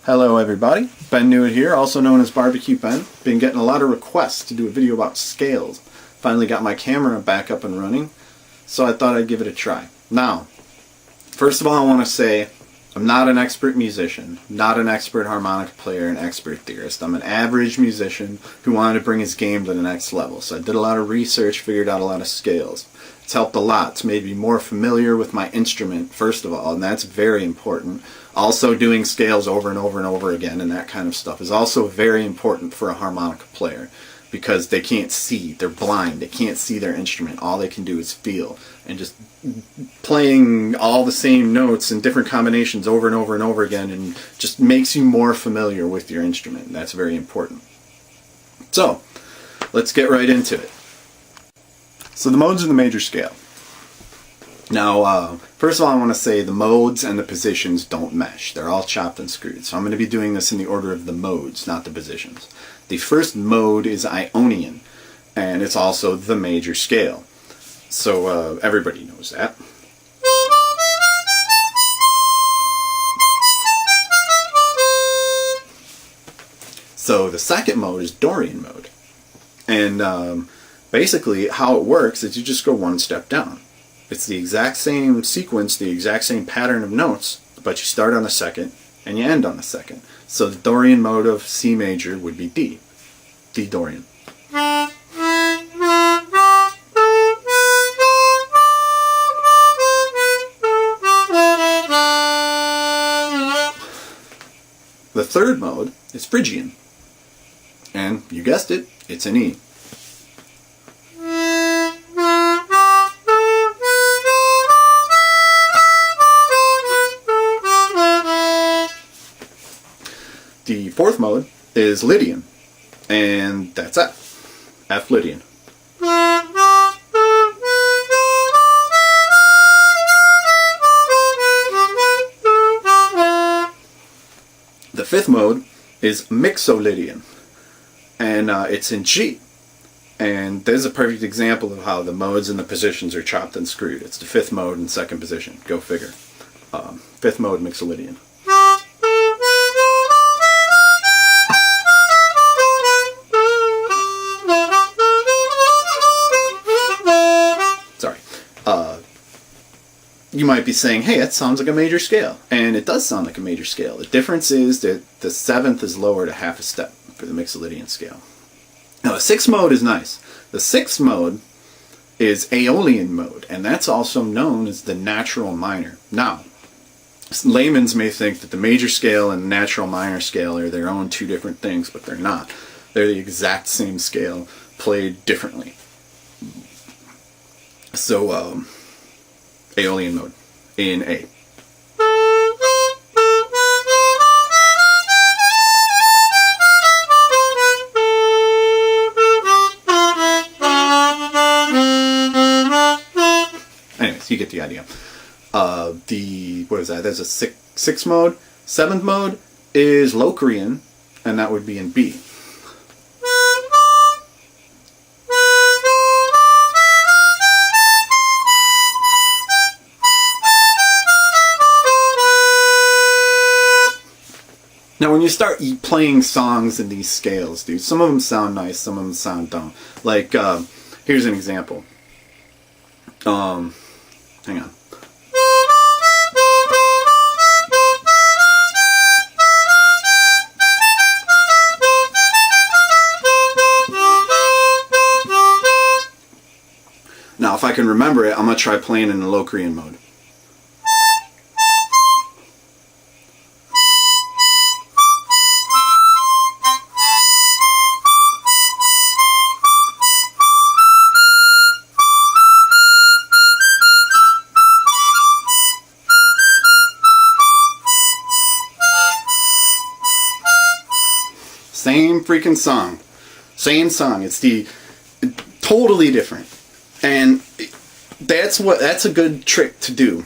Hello everybody, Ben Newitt here, also known as Barbecue Ben. Been getting a lot of requests to do a video about scales. Finally got my camera back up and running, so I thought I'd give it a try. Now, first of all I want to say, I'm not an expert musician, not an expert harmonica player, an expert theorist. I'm an average musician who wanted to bring his game to the next level. So I did a lot of research, figured out a lot of scales. It's helped a lot. It's made me more familiar with my instrument, first of all, and that's very important. Also, doing scales over and over and over again and that kind of stuff is also very important for a harmonica player because they can't see, they're blind, they can't see their instrument. All they can do is feel, and just playing all the same notes in different combinations over and over and over again and just makes you more familiar with your instrument. That's very important. So, let's get right into it. So the modes in the major scale. Now, first of all, I want to say the modes and the positions don't mesh. They're all chopped and screwed. So I'm going to be doing this in the order of the modes, not the positions. The first mode is Ionian, and it's also the major scale. So everybody knows that. So the second mode is Dorian mode. And basically how it works is you just go one step down. It's the exact same sequence, the exact same pattern of notes, but you start on the second and you end on the second. So the Dorian mode of C major would be D. D Dorian. The third mode is Phrygian. And you guessed it, it's an E. The fourth mode is Lydian, and that's F. F Lydian. The fifth mode is Mixolydian, and it's in G. And there's a perfect example of how the modes and the positions are chopped and screwed. It's the fifth mode and second position. Go figure. Fifth mode, Mixolydian. You might be saying, hey, that sounds like a major scale. And it does sound like a major scale. The difference is that the seventh is lowered a half a step for the Mixolydian scale. Now, the sixth mode is nice. The sixth mode is Aeolian mode, and that's also known as the natural minor. Now, laymen may think that the major scale and the natural minor scale are their own two different things, but they're not. They're the exact same scale, played differently. So, Aeolian mode in A. Anyways, you get the idea. What is that? There's a sixth mode. Seventh mode is Locrian, and that would be in B. Now when you start playing songs in these scales, dude, some of them sound nice, some of them sound dumb. Like, here's an example. Hang on. Now if I can remember it, I'm going to try playing in the Locrian mode. Same freaking song. Same song. It's totally different. And that's a good trick to do,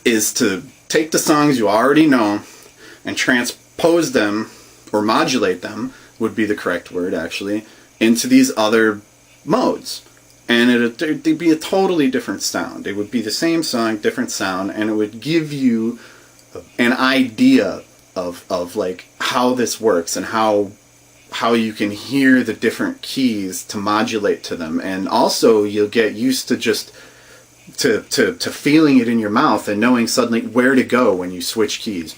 is to take the songs you already know and transpose them, or modulate them, would be the correct word actually, into these other modes. And it'd be a totally different sound. It would be the same song, different sound, and it would give you an idea of like how this works and how you can hear the different keys to modulate to them, and also you'll get used to just to feeling it in your mouth and knowing suddenly where to go when you switch keys.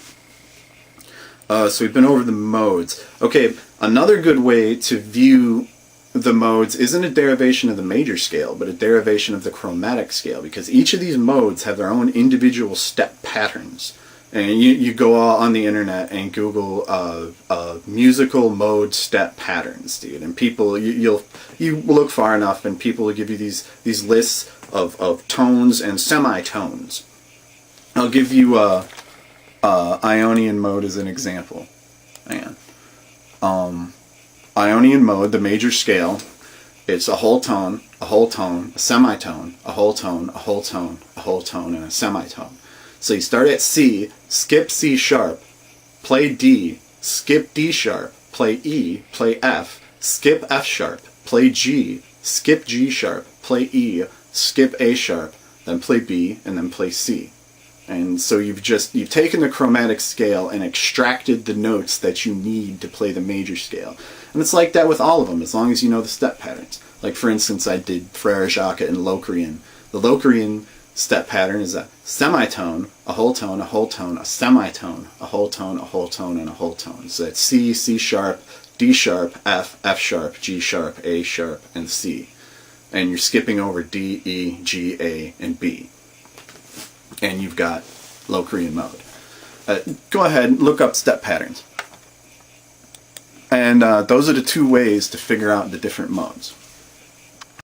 So we've been over the modes. Okay, another good way to view the modes isn't a derivation of the major scale, but a derivation of the chromatic scale, because each of these modes have their own individual step patterns. And you go on the internet and Google musical mode step patterns, dude. And people, you look far enough, and people will give you these lists of tones and semitones. I'll give you Ionian mode as an example. Hang on. Ionian mode, the major scale, it's a whole tone, a semitone, a whole tone, a whole tone, a whole tone, and a semitone. So you start at C, skip C sharp, play D, skip D sharp, play E, play F, skip F sharp, play G, skip G sharp, play E, skip A sharp, then play B, and then play C. And so you've taken the chromatic scale and extracted the notes that you need to play the major scale. And it's like that with all of them, as long as you know the step patterns. Like, for instance, I did Frere Jacques and Locrian. The Locrian step pattern is a semitone, a whole tone, a whole tone, a semitone, a whole tone, a whole tone, and a whole tone. So that's C, C sharp, D sharp, F, F sharp, G sharp, A sharp, and C. And you're skipping over D, E, G, A, and B. And you've got Locrian mode. Go ahead, look up step patterns. And those are the two ways to figure out the different modes.